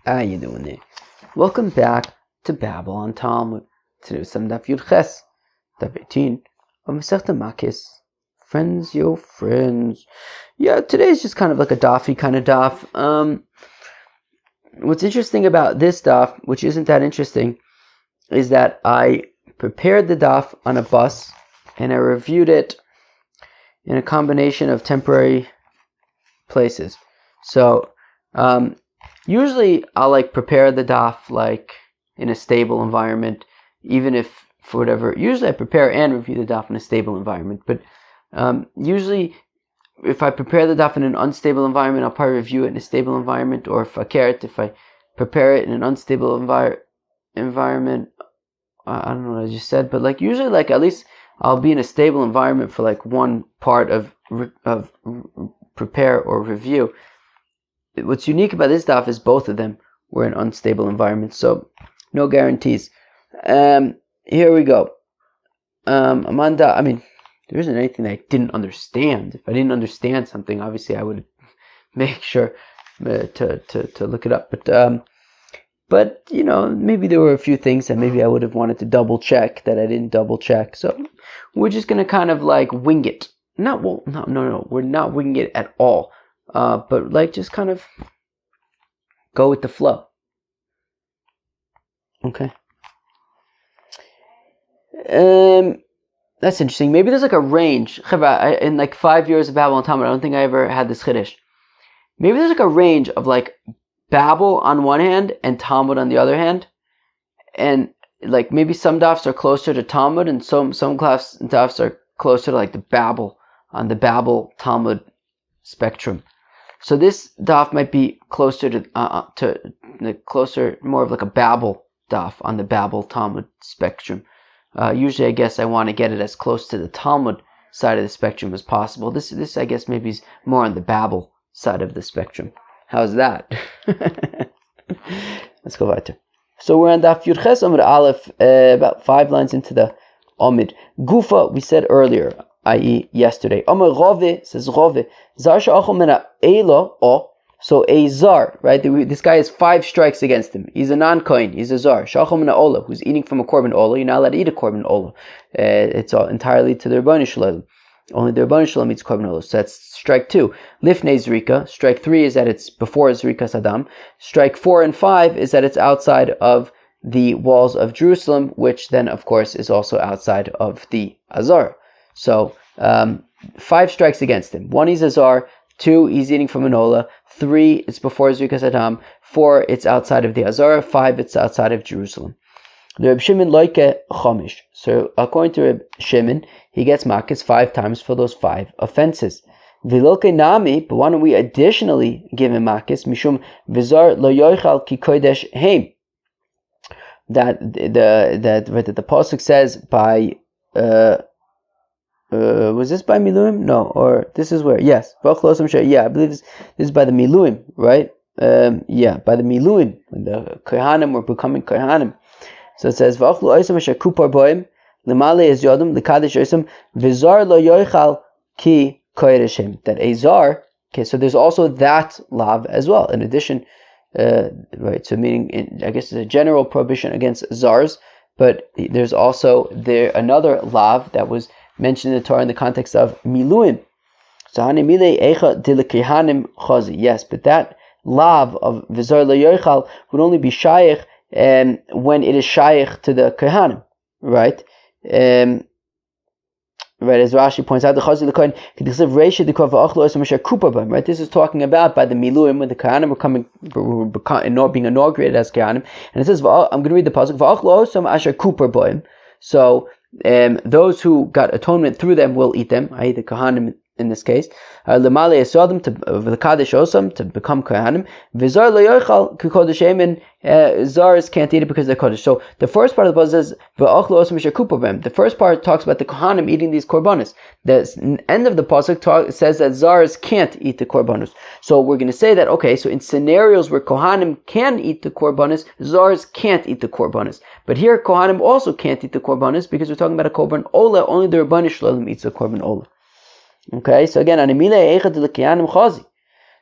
How you doing there? Welcome back to Babble on Talmud. Today was some Daf Yud Ches, Daf 18 of Masechta Makos. Friends, yo friends. Yeah, today is just kind of like a dafy kind of daf. What's interesting about this daf, which isn't that interesting, is that I prepared the daf on a bus and I reviewed it in a combination of temporary places. So, usually I'll prepare the daf in a stable environment, even if for whatever. Usually I prepare and review the daf in a stable environment, but usually if I prepare the daf in an unstable environment, I'll probably review it in a stable environment, or if I prepare it in an unstable environment, I don't know what I just said, but usually at least I'll be in a stable environment for one part of prepare or review. What's unique about this daf is both of them were in unstable environments, so no guarantees. Here we go. Amanda, there isn't anything that I didn't understand. If I didn't understand something, obviously I would make sure to look it up. But maybe there were a few things that maybe I would have wanted to double check that I didn't double check. So we're just gonna kind of wing it. No, we're not winging it at all. But just kind of go with the flow. Okay. That's interesting. Maybe there's a range. In 5 years of Babel and Talmud, I don't think I ever had this chiddush. Maybe there's a range of Babel on one hand and Talmud on the other hand, and maybe some dafs are closer to Talmud and some dafs are closer to the Babel on the Babel Talmud spectrum. So this daf might be closer closer, more of a Babel daf on the Babel Talmud spectrum. Usually, I guess I want to get it as close to the Talmud side of the spectrum as possible. This I guess maybe is more on the Babel side of the spectrum. How's that? Let's go weiter. So we're on Daf Yud Ches Amud Aleph, about 5 lines into the Amid. Gufa, we said earlier, i.e. yesterday. Amar Rove, says Rove, Zar she'achol mena eila, so a Zar, right? This guy has 5 strikes against him. He's a non-kohen, he's a Zar. She'achol mena ola, who's eating from a korban ola. You're not allowed to eat a korban ola. It's all entirely to the Rebbeinu Shalom. Only the Rebbeinu Shalom eats korban ola. So that's strike 2. Lifnei Zrika. Strike 3 is that it's before Zrika Sadam. Strike 4 and 5 is that it's outside of the walls of Jerusalem, which then, of course, is also outside of the Azar. So, 5 strikes against him. 1, he's a Zar. 2, he's eating from an ola. 3, it's before Zrika Sadam. 4, it's outside of the Azar. 5, it's outside of Jerusalem. The Reb Shimon loike chomish. So according to Reb Shimon, he gets makos 5 times for those 5 offenses. V'loke nami, but why don't we additionally give him makos? Mishum v'zar lo yochal ki kodesh heim. That the pasuk says by was this by Miluim? No, or this is where? Yes. Yeah, I believe this is by the Miluim, right? Yeah, by the Miluim, when the Kohanim were becoming Kohanim. So it says, "V'achlu oisam asher kupar boim lemale es yodam lekadesh oisam v'zar lo yochal ki koyreshem." That a zar. Okay, so there's also that lav as well. In addition, right? So meaning, I guess, it's a general prohibition against zars, but there's also another lav that was mentioned in the Torah in the context of miluim. So hanimile echa dilekhanim chazi. Yes, but that lav of v'zar lo yochal would only be shaykh when it is shaykh to the Kohanim, right? Right, as Rashi points out, the Chazi l'Kohen k'dichsev reisha d'kov v'achlo osam asher kupa b'hem. Right, this is talking about by the Miluim when the Kohanim were being inaugurated as Kohanim, and it says, I'm going to read the pasuk v'achlo osam asher kupa b'hem. So those who got atonement through them will eat them, i.e. the Kohanim in this case. Lemale esodim to the kadesh osam to become kohanim. V'zar lo yochal kukodeshem, and zars can't eat it because they're kodesh. So the first part of the pasuk says v'achlu osam asher kupa b'hem. The first part talks about the kohanim eating these korbanos. The end of the pasuk says that zars can't eat the korbanos. So we're going to say that, okay, so in scenarios where kohanim can eat the korbanos, zars can't eat the korbanos. But here kohanim also can't eat the korbanos because we're talking about a korban ola. Only the Rebbeinu Shalom eats a korban ola. Okay, so again, animile echad l'kiyanim chazi.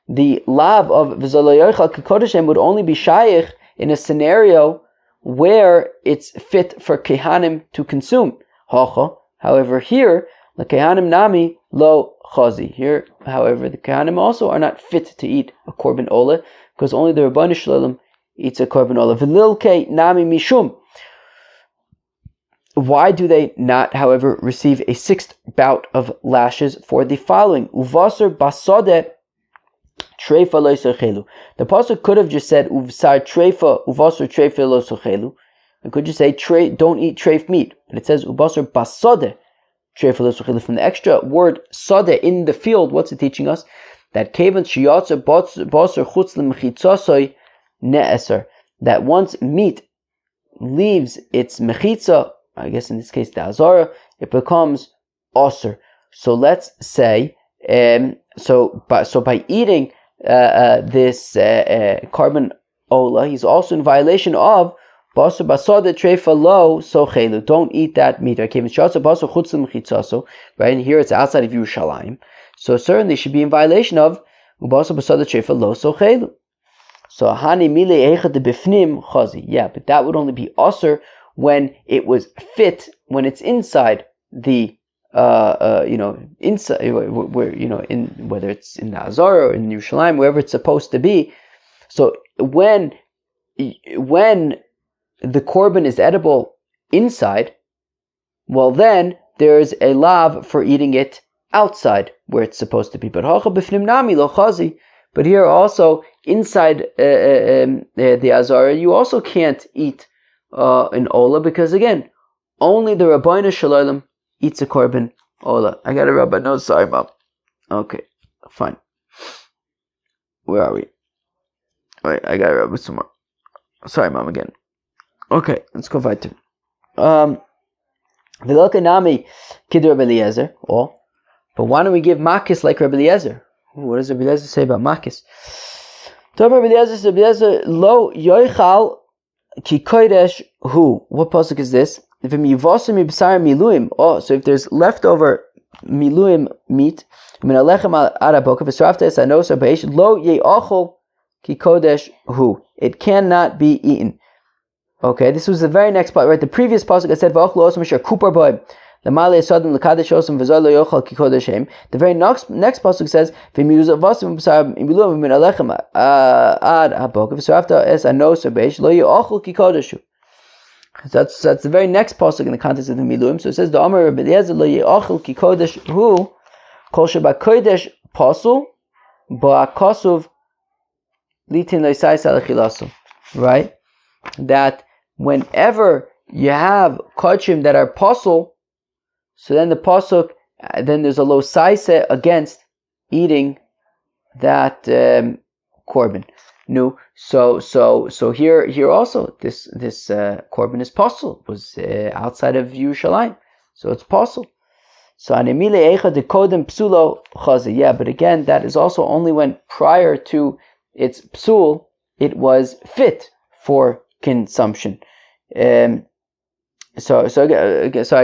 the lav of v'zalo yochal kikodeshem would only be shaykh in a scenario where it's fit for kehanim to consume. However, here the kehanim nami lo chazi. Here, however, the kehanim also are not fit to eat a korban olah because only the Rabbanu Shalom eats a korban olah. V'lilke nami mishum. Why do they not, however, receive a sixth bout of lashes for the following? Uvasar basode treifa lo sochelu. The pasuk could have just said uvsar treifa uvasar treifa lo sochelu. It could just say don't eat treif meat, but it says uvasar basode treifa lo sochelu. From the extra word sode in the field, what's it teaching us? That kevan shiyatzer basar chutz lemechitzasoy ne'eser. That once meat leaves its mechitza, I guess in this case the azara, it becomes osir. So let's say, so by eating this korban olah, he's also in violation of basar basada treifa lo sochelu. Don't eat that meat. Right? Right, and here it's outside of Yerushalayim, so certainly should be in violation of basar basada treifa lo sochelu. So hani mile echad bifnim chazi. Yeah, but that would only be osir when it was fit, when it's inside the inside where in whether it's in the Azara or in Yerushalayim, wherever it's supposed to be. So when the korban is edible inside, well then there is a lav for eating it outside where it's supposed to be. But hacha b'fnim nami lo chazi. But here also inside the Azara, you also can't eat an olah, because again, only the Rabbeinu Shalom eats a korban olah. I gotta rub my nose. Sorry, Mom. Okay, fine. Where are we? Wait, I gotta rub it some more. Sorry, Mom, again. Okay, let's go weiter. V'lokanami kid Rabbi Eliezer. Oh, but why don't we give Makos like Rabbi Eliezer? What does Rabbi Eliezer say about Makos? Rabbi Eliezer says, Rabbi Eliezer lo yoichal ki kodesh hu. What pasuk is this? Oh, so if there's leftover miluim meat, lo ye'achol ki kodesh hu. It cannot be eaten. Okay, this was the very next part, right? The previous pasuk I said v'achlu osam asher kupar boim. The very next pasuk says, that's the very next pasuk in the context of the miluim. So it says, the Amar Rabbi Eliezer lo ye'achel ki kodesh hu kol sheba kodesh pasul ba'akasuv litin lo'isais alachilasu. Right? That whenever you have kodshim that are pasul, so then the pasuk, then there's a lo saise against eating that korban. No, so here also this korban is pasul, was outside of Yerushalayim, so it's pasul. So anemile eicha de kodem psulo chazi. Yeah, but again, that is also only when prior to its psul it was fit for consumption. So I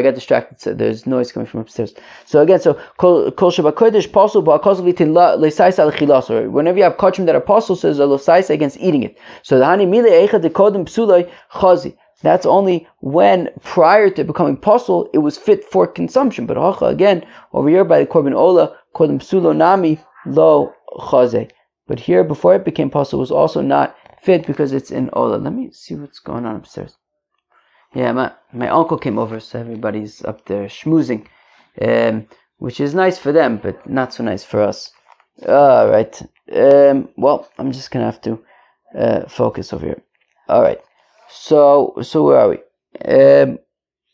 got distracted. So there's noise coming from upstairs. So again, kol sheba kodesh pasul ba'akasuv litin leisais al chilas. Or whenever you have kodshim that are pasul, so there's a leisais against eating it. So the hani mile eicha de kodem psuloi chazi. That's only when prior to becoming pasul it was fit for consumption. But hacha again over here by the korban olah kodem psulo nami lo chaze. But here before it became pasul was also not fit because it's in olah. Let me see what's going on upstairs. Yeah, my uncle came over, so everybody's up there schmoozing, which is nice for them, but not so nice for us. All right. Well, I'm just gonna have to focus over here. All right. So where are we?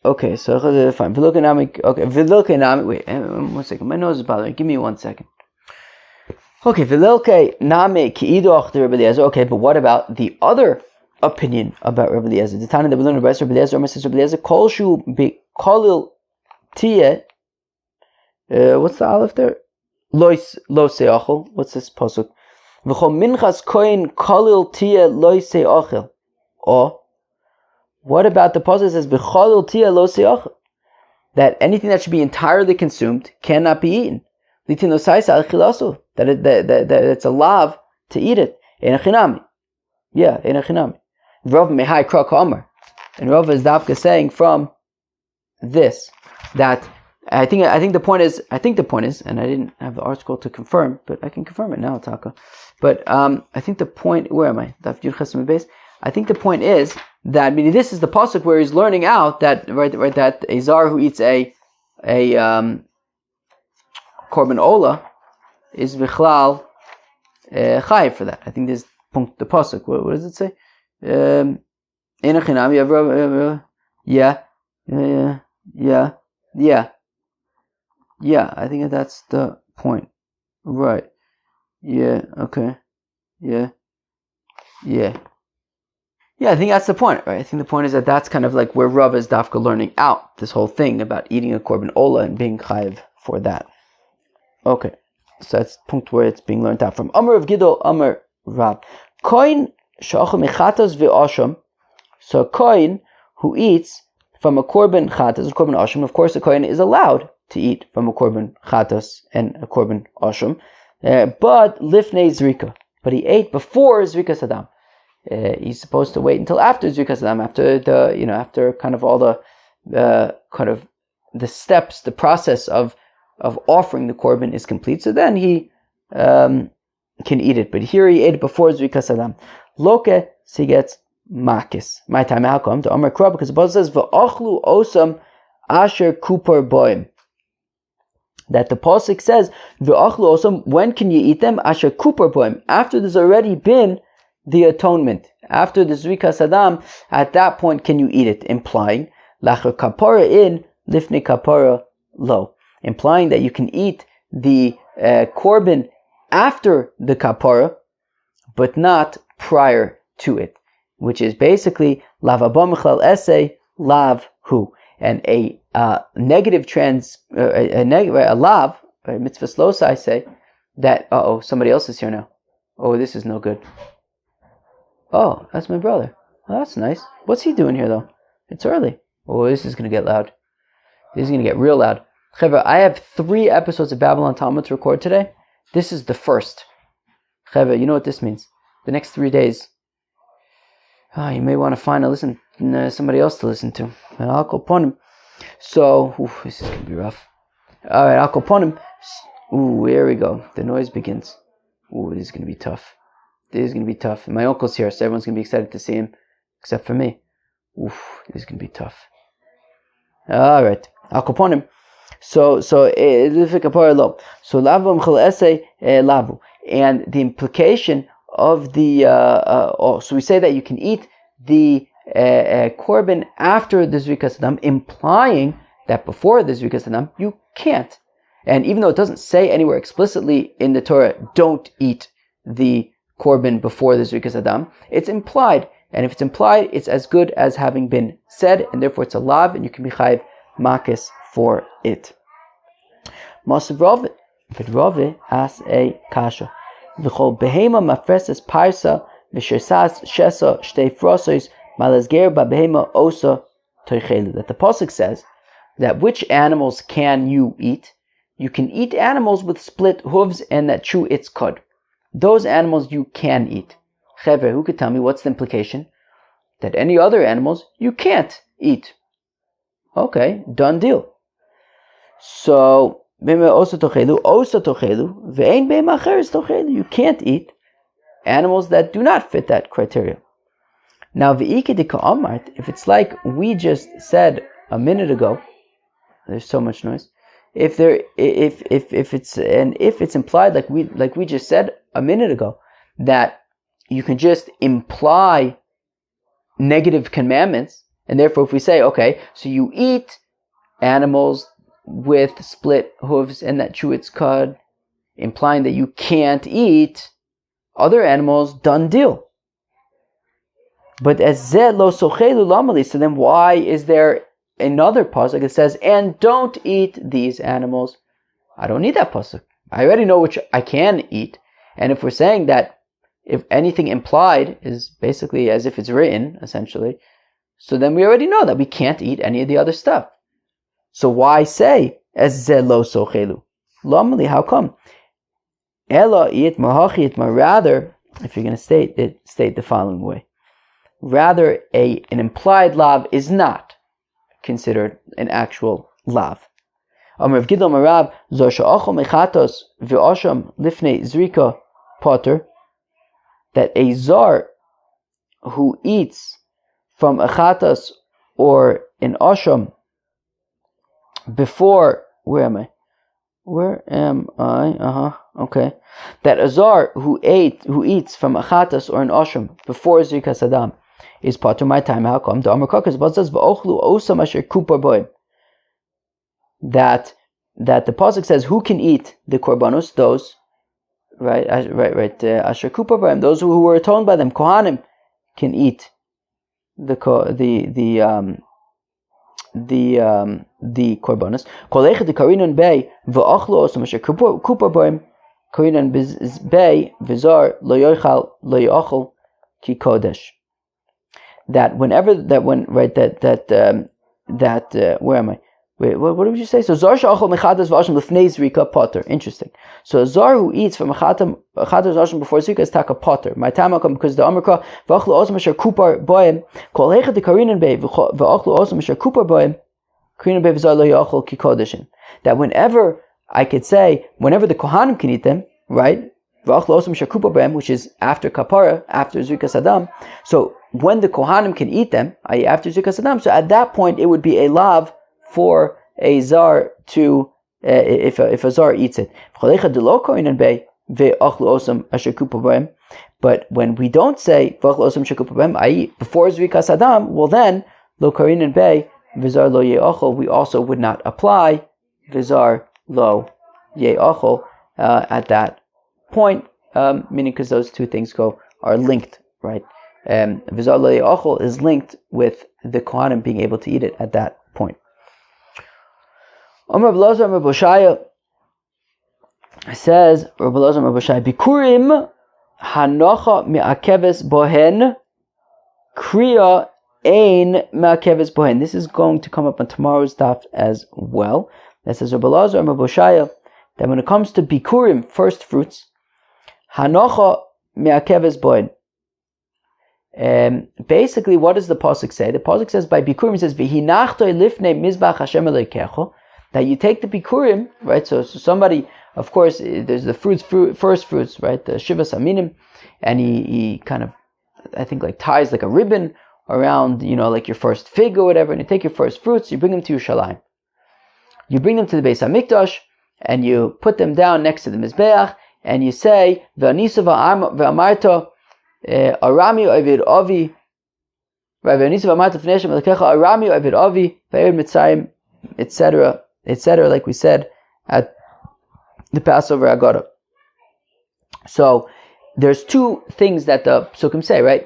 Okay. So fine. Okay. Wait. 1 second. My nose is bothering. Give me 1 second. Okay. Okay. But what about the other opinion about Rabbi Eliezer? The Tana that we learned about Rabbi Eliezer, says Rabbi Eliezer, kol shu be kolil tia. What's the aleph there? Lo seachel. What's this pasuk? V'chol minchas kohen kolil tia lo seachel. Or what about the pasuk that says b'cholil tia lo seachel? That anything that should be entirely consumed cannot be eaten. that it's a lav to eat it. Ein chinami. Yeah, ein chinami. Rav mehai kra k'amar. And Rav is dafka saying from this that I think the point is, and I didn't have the article to confirm, but I can confirm it now, Taka. But I think the point, where am I? Daf Yud Ches Amud Beis. I think the point is that, meaning this is the pasuk where he's learning out that that a zar who eats a korban ola is bichlal chayiv for that. I think this is the pasuk. What does it say? Yeah. I think that's the point. Right. Yeah. Okay. Yeah. I think that's the point, right? I think the point is that's kind of like where Rav is dafka learning out this whole thing about eating a korban ola and being chayiv for that. Okay, so that's the point where it's being learned out from. Amar of Gidol, Amar Rav. Koin sha'achol mechatos ve'asham. So a koin who eats from a korban chatos, a korban asham, of course a koin is allowed to eat from a korban chatos and a korban asham, but lifnei zrika. But he ate before zrikas adam. He's supposed to wait until after zrikas adam, after kind of all the kind of the steps, the process of offering the korban is complete. So then he can eat it. But here he ate it before zrikas adam. Loke, so he gets makis. My time, how come? To Amar Krab, because the Bible says v'achlu osam asher kupar boim. That the pasuk says v'achlu osam. When can you eat them? Asher kupar boim. After there's already been the atonement, after the zrikas adam, at that point can you eat it? Implying lacher kapara in lifnei kapara lo. Implying that you can eat the korban after the kapara, but not prior to it, which is basically lav abam mechlal esse lav hu, and a negative a lav mitzvah slosa. I say that. Somebody else is here now. Oh, this is no good. Oh, that's my brother. Oh, that's nice. What's he doing here though? It's early. Oh, this is gonna get loud. This is gonna get real loud. Chevra, I have 3 episodes of Babylon Talmud to record today. This is the first. Chevra, you know what this means? The next 3 days. You may want to find somebody else to listen to. And I'll go upon him. So, this is going to be rough. Alright, I'll go upon him. Here we go. The noise begins. This is going to be tough. And my uncle's here, so everyone's going to be excited to see him. Except for me. This is going to be tough. Alright, I'll go upon him. So lavu lavu, and the implication of the so we say that you can eat the korban after the zrikas adam, implying that before the zrikas adam you can't. And even though it doesn't say anywhere explicitly in the Torah, don't eat the korban before the zrikas adam, it's implied, and if it's implied, it's as good as having been said, and therefore it's a lav, and you can be chayiv makis for it. Masav Rave, but Rave asks a kasha. V'chol behema mafreses parsa v'shersas shesa shtei frosos malazger ba'behema osa toichelu. That the pasuk says that which animals can you eat? You can eat animals with split hooves and that chew its cud. Those animals you can eat. Chevre, who could tell me what's the implication? That any other animals you can't eat. Okay, done deal. So, you can't eat animals that do not fit that criteria. Now, if it's like we just said a minute ago, there's so much noise. If it's implied like we just said a minute ago, that you can just imply negative commandments, and therefore if we say, okay, so you eat animals with split hooves and that chew its cud, implying that you can't eat other animals, done deal. But as zeh lo sochelu lamali, so then why is there another pasuk that says, and don't eat these animals? I don't need that pasuk. I already know which I can eat. And if we're saying that if anything implied is basically as if it's written, essentially, so then we already know that we can't eat any of the other stuff. So why say as zeh lo sochelu? Lamali, how come? Ela it mahachit, rather, if you're going to state it, state the following way. Rather, an implied lav is not considered an actual lav. Amar Rav Gidon Marav, Zor she'achol mechatos v'osham lifnei zrika potter, that a zar who eats from a chatas or an osham before, where am I? Okay. That a zar who eats from a chatas or an osham before zrikas adam is part of my time. How come? The Amar Kakas says v'ochlu osam asher kupar boim. That the pasuk says, who can eat the korbanos? Those, right. Asher kupar boim. Those who were atoned by them. Kohanim can eat the korbanos. Kolechet the karinan bay v'ochlu osam asher kupar boim. Karinan bay v'zar lo yochal lo yochal ki kodesh. That whenever where am I? Wait, what did you say? So zar she'achol mechatas v'asham lefnei zrika potter. Interesting. So a zar who eats from a chatas v'asham before zrika is taka potter. My tamakam, because the Amrika v'achlu osam asher kupar boim kol hechet the karinan bei v'achlu osam asher kupar boim karinan bei v'zar lo yochal ki kodeshin. That whenever I could say, whenever the kohanim can eat them, right? Which is after kapara, after zrikas adam. So when the kohanim can eat them, i.e. after zrikas adam, so at that point it would be a lav for a zar to, if a zar eats it. But when we don't say i.e. before zrikas adam, well then lo karinan bei v'zar lo ye'achol, we also would not apply v'zar lo ye'achol at that point, meaning because those two things are linked, right? V'zar lo ye'achol is linked with the kohanim being able to eat it at that point. Amar Rav Elazar Amar Rav Hoshaya says, Rav Elazar Amar Rav Hoshaya, Bikurim hanocha me'akeves bohen kriya ein me'akeves bohen. This is going to come up on tomorrow's daf as well. That says Rav Elazar Amar Rav Hoshaya that when it comes to bikurim, first fruits, hanocha me'akeves bohen. Basically, what does the pasuk say? The pasuk says by bikurim, it says v'hinachtoi lifnei mizbach Hashem Elokecho, that you take the bikurim, right? So somebody, of course, there's the first fruits, right? The shivas aminim, and he kind of, I think, like ties like a ribbon around, like your first fig or whatever, and you take your first fruits, you bring them to Yerushalayim. You bring them to the Beis Hamikdash, and you put them down next to the Mizbeach, and you say, V'anisa v'amarto arami ovid avi, right? V'anisa v'amarto f'neshem elekecha arami ovid avi, v'ered mitzayim, etc., like we said at the Passover Agada. So there's two things that the Psukim say, right?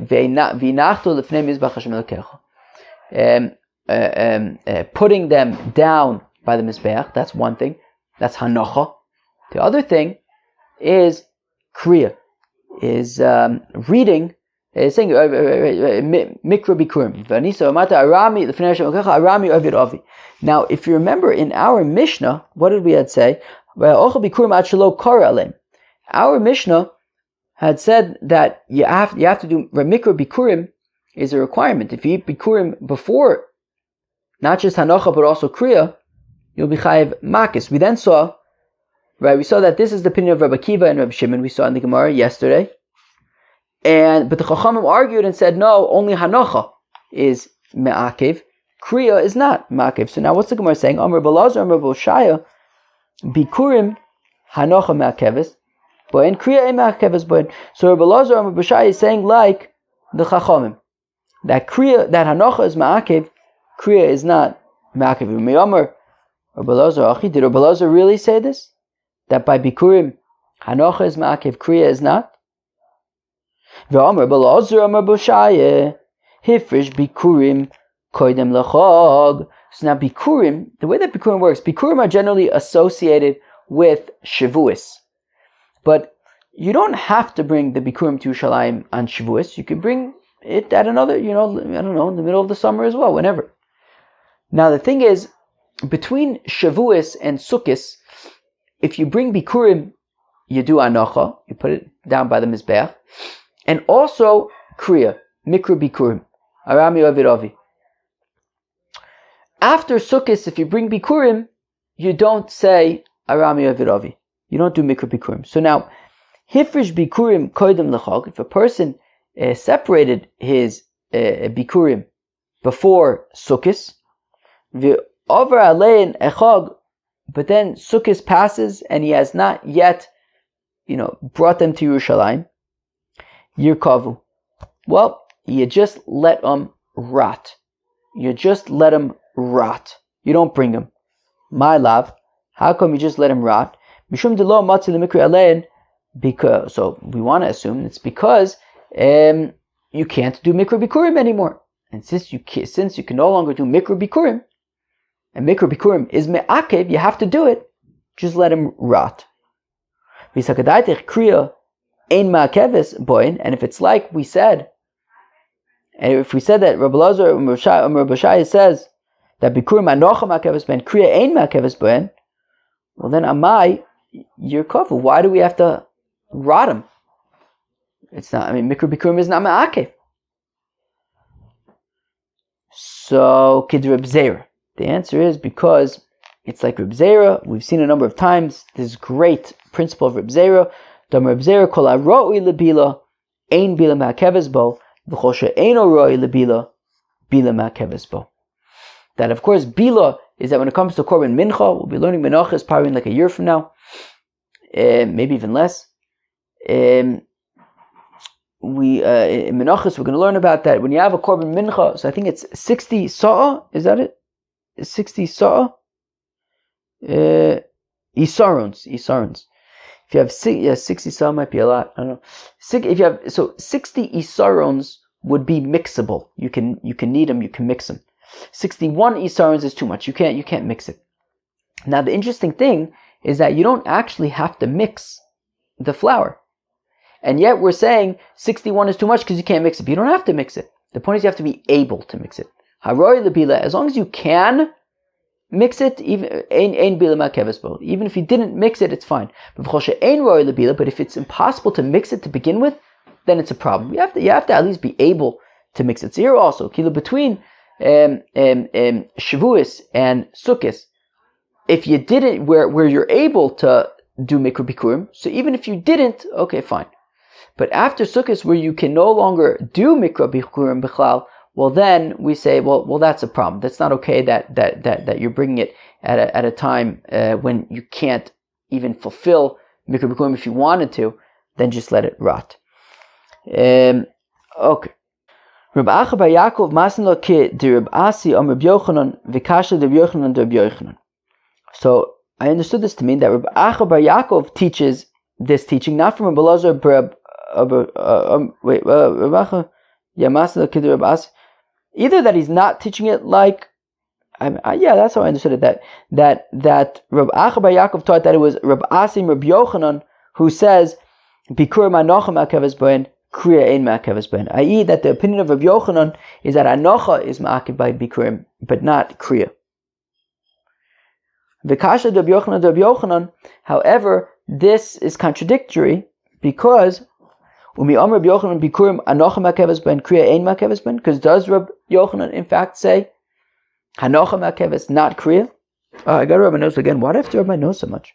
Putting them down by the Mizbeach, that's one thing. That's hanocha. The other thing is kriya, is reading, saying mikra bikurim. Now, if you remember in our Mishnah, what did we had say? Our Mishnah had said that you have to do mikra bikurim is a requirement. If you eat bikurim before, not just hanocha but also kriya, you'll be chayiv makos. We then saw, right? We saw that this is the opinion of Rabbi Akiva and Rabbi Shimon. We saw in the Gemara yesterday. But the Chachamim argued and said, no, only hanocha is me'akev, kriya is not me'akev. So now what's the Gemara saying? Amar Rav Elazar, Amar Rav Hoshaya, bikurim hanocha me'akeves, but in kriya ein me'akeves. But so Rav Elazar, Amar Rav Hoshaya is saying like the Chachamim, that kriya, that hanocha is me'akev, kriya is not me'akev. Amar Rav Elazar, did Rav Elazar really say this? That by bikurim hanocha is me'akev, kriya is not? V'amar Elazar Amar Rav Hoshaya, hifrish bikurim koidem lachag. So now bikurim, the way that bikurim works, bikurim are generally associated with Shavuos. But you don't have to bring the bikurim to Yerushalayim on Shavuos. You can bring it at another, I don't know, in the middle of the summer as well, whenever. Now the thing is, between Shavuos and Sukkos, if you bring bikurim, you do anocha, you put it down by the mizbeach, and also kriya, mikra bikurim, arami ovid ovi. After Sukkot, if you bring bikurim, you don't say arami ovid ovi. You don't do mikra bikurim. So now, hifrish bikurim koidem lechag. If a person separated his bikurim before Sukkot, over alein echag, but then Sukkot passes and he has not yet, brought them to Yerushalayim, yirkavu. Well, you just let them rot. You just let them rot. You don't bring them. My love, how come you just let them rot? Mishum de lo matzi lemikra alein. Because, so we want to assume it's because you can't do mikra bikurim anymore, and since you can no longer do mikra bikurim, and mikra bikurim is me'akev, you have to do it. Just let him rot. And if it's like we said, and if we said that Rabbi Lazar Rabbi Shaya says that bikurim anocha ma'akeves ben kriya ein ma'akeves ben, well then amai you're covered. Why do we have to rot him? It's not. Mikra bikurim is not ma'akev. So kid Reb Zera. The answer is because it's like Reb Zera. We've seen a number of times this great principle of Reb Zera. Dam Reb Zera kol haroi lebila ein bila ma'akeves bo v'chol she'eino roi lebila bila ma'akeves bo. That of course bila is that when it comes to korban mincha, we'll be learning menachos probably in like a year from now, maybe even less. In menachos we're going to learn about that when you have a korban mincha. So I think it's 60 sa'ah. Is that it? 60 sa'ah. Isarons. If you have 60 sa'ah might be a lot. I don't know. 60 isarons would be mixable. You can knead them. You can mix them. 61 isarons is too much. You can't mix it. Now the interesting thing is that you don't actually have to mix the flour. And yet we're saying 61 is too much because you can't mix it. But you don't have to mix it. The point is you have to be able to mix it. Haroi lebila, as long as you can mix it, even if you didn't mix it, it's fine. But if it's impossible to mix it to begin with, then it's a problem. You have to at least be able to mix it. So here also, between Shavuos and Sukkot, if you didn't, where you're able to do mikra bikurim, so even if you didn't, okay, fine. But after Sukkot, where you can no longer do mikra bikurim bichlal, well then we say, well that's a problem. That's not okay that you're bringing it at a time when you can't even fulfill mikra bikurim if you wanted to. Then just let it rot. Okay. Rabbi Acha bar Yaakov masin lo ke de Rabbi Asi am Rabbi Yochanan v'kasha de Rabbi Yochanan de Rabbi Yochanan. So I understood this to mean that Rabbi Acha bar Yaakov teaches this teaching not from Rabbi Lazar, either that he's not teaching it like, that's how I understood it. That Rabbi Acha bar Yaakov taught that it was Rabbi Asi Rabbi Yochanan who says bikurim anocha ma'akeves bohen kriya ein ma'akeves bohen. I.e., that the opinion of Rabbi Yochanan is that anocha is ma'akev by bikurim, but not kriya. V'kasha de Rabbi Yochanan, however, this is contradictory because Rabbi Yochanan bikurim anocha ma'akeves bohen kriya ein ma'akeves bohen. Because does Rabbi Yochanan in fact say anocha ma'akeves, not kriya? I got to rub my nose again. Why do I have to rub my nose so much?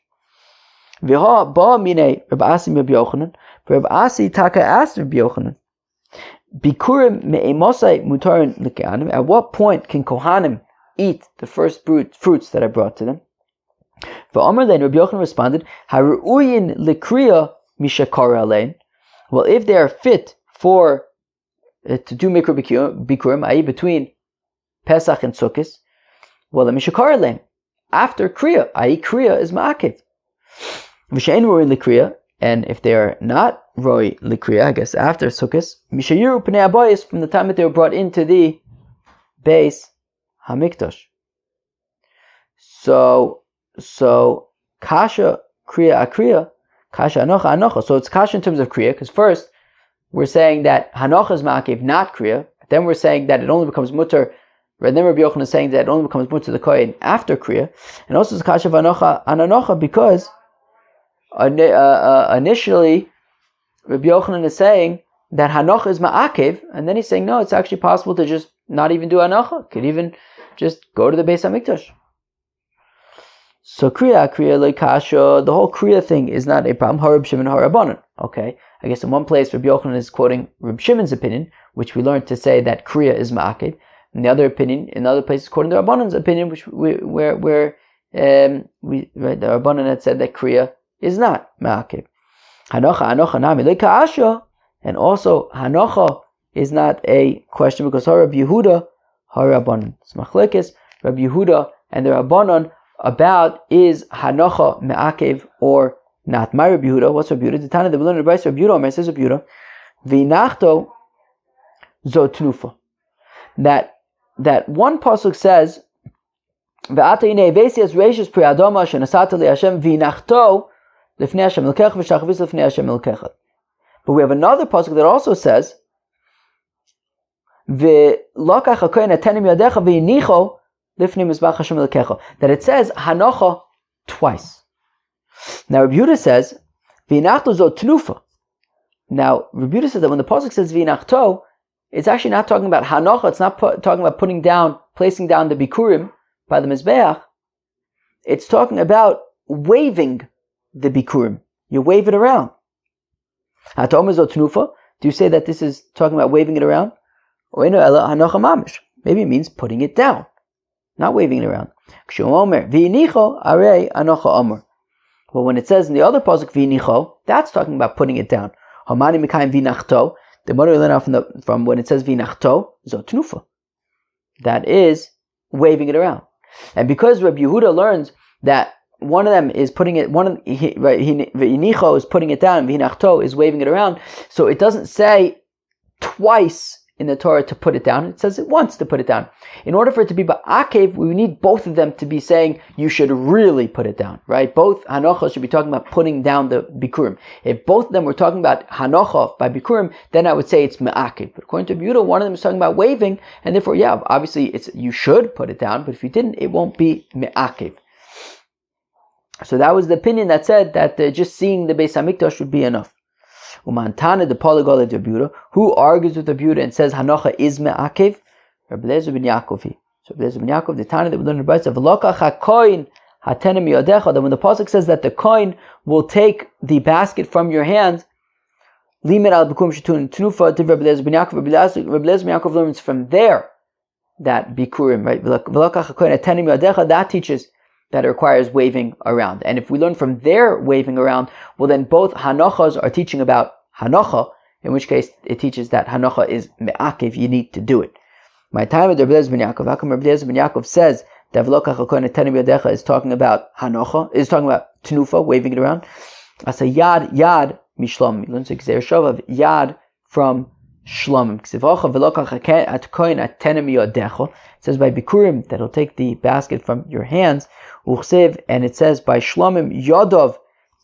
V'ha ba mine Rabbi Asi Rabbi Yochanan. Rabbi Asi taka asked Rabbi Yochanan, bikurim me'emosai mutarin l'kehanim. At what point can kohanim eat the first fruits that I brought to them? V'amar lein, Rabbi Yochanan responded, haru'uyin l'kriya mishakar alein. Well, if they are fit for to do mikra bikurim, i.e. between Pesach and Sukkot, well, mishakar alein. After kriya, i.e. kriya is ma'akev. V'she'en roi l'kriya, and if they are not roi l'kriya, I guess after Sukkot, mishayiru pnei abayis, from the time that they were brought into the base hamikdash. So kasha kriya akriya, kasha anocha anocha. So it's kasha in terms of kriya, because first we're saying that hanocha is ma'akev, not kriya. Then we're saying that it only becomes mutter. Right, then Rabbi Yochanan is saying that it only becomes mutter to the kohen after kriya, and also it's kasha v'anocha an anocha because initially Rabbi Yochanan is saying that hanocha is ma'akev, and then he's saying no, it's actually possible to just not even do hanocha. Could even just go to the Beis Hamikdash. So kriya leikasha, the whole kriya thing is not a problem. Harab Shimon harabanan. Okay, I guess in one place Rabbi Yochanan is quoting Rabbi Shimon's opinion, which we learned to say that kriya is ma'akev. In the other opinion, in other places, quoting the Rabbanan's opinion, which the Rabbanan had said that kriya is not ma'akev. Hanocha nami leikasha, and also hanocha is not a question because Rabbi Yehuda harabanan. It's machlekes Rabbi Yehuda and the Rabbanan about is hanocha me'akev or not. My Rabbi Yehuda, what's Rabbi Yehuda? The Tana that we learned in the Brayso, Rabbi Yehuda, says Rabbi Yehuda, v'nachto zo tnufa. That one pasuk says, v'ata inei vesias reishis pri adoma shenasata li Hashem v'nachto lifnei Hashem elkecha v'shachvis lifnei Hashem elkecha. But we have another pasuk that also says, v'lokach hakohen atenim yadecha v'yinicho that it says hanocha twice. Now Rabbi Yehuda says v'inachto zo tnufa. Now Rabbi Yehuda says that when the pasuk says v'inachto, it's actually not talking about hanocha. It's not talking about placing down the bikurim by the mizbeach. It's talking about waving the bikurim. You wave it around. Hatomer zo tnufa. Do you say that this is talking about waving it around? Or hanocha mamish. Maybe it means putting it down. Not waving it around. Well, when it says in the other pasuk v'inicho, that's talking about putting it down. Hamani mikayim v'inachto. The mother we learn out from when it says v'inachto, zotnufa. That is waving it around. And because Rabbi Yehuda learns that one of them is putting it, v'inicho is putting it down, v'inachto is waving it around. So it doesn't say twice in the Torah to put it down. It says it once to put it down. In order for it to be ba'akev, we need both of them to be saying you should really put it down, right? Both hanocha should be talking about putting down the bikurim. If both of them were talking about hanocha by bikurim, then I would say it's me'akev. But according to Yehuda, one of them is talking about waving, and therefore, yeah, obviously you should put it down, but if you didn't, it won't be me'akev. So that was the opinion that said that just seeing the Beis Hamikdash would be enough. Umantana the polyglot of Yehuda, who argues with Yehuda and says hanocha is me'akev? Rabbi Eliezer ben Yaakov. So Rabbi Eliezer ben Yaakov, the Tana that we learned in the Brayso, v'lokach hakoin hatenem yodecha, that when the pasuk says that the coin will take the basket from your hand, limit al bikurim shetun tnufa to Rabbi Eliezer ben Yaakov. Rabbi Eliezer ben Yaakov learns from there that bikurim, right? V'lokach hakoin hatenem yodecha, that teaches that it requires waving around. And if we learn from their waving around, well then both hanochas are teaching about hanocha, in which case it teaches that hanocha is me'akev, you need to do it. My time with Rabbi Eliezer ben Yaakov, how come Rabbi Eliezer ben Yaakov says that v'lokach hakohen hatenem yodecha is talking about hanocha, is talking about tnufa, waving it around? As a yad mishlomim. Learns a gzeir shov of yad from shlomim. It says by bikurim that he'll take the basket from your hands. Uchsev, and it says by shlomim yodov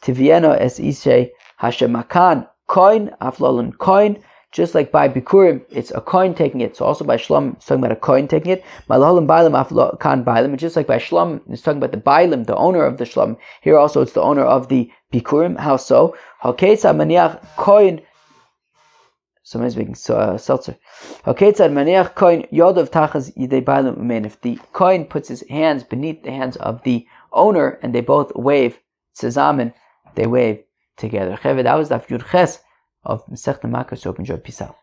tivieno es ishe hashemakan koin aflalun koin. Just like by bikurim, it's a coin taking it. So also by shlom, it's talking about a coin taking it. Malahalim bailim aflakan bailim. And just like by shlom, it's talking about the bailim, the owner of the shlom. Here also it's the owner of the bikurim. How so? Haketza maniach koin. Somebody's making seltzer. Haketza maniach koin yodov tachas yidei bailim umein. If the coin puts his hands beneath the hands of the owner and they both wave tzazamen, they wave together. That was the Yud Ches of Masechta Makos. Hope you enjoyed. Peace out.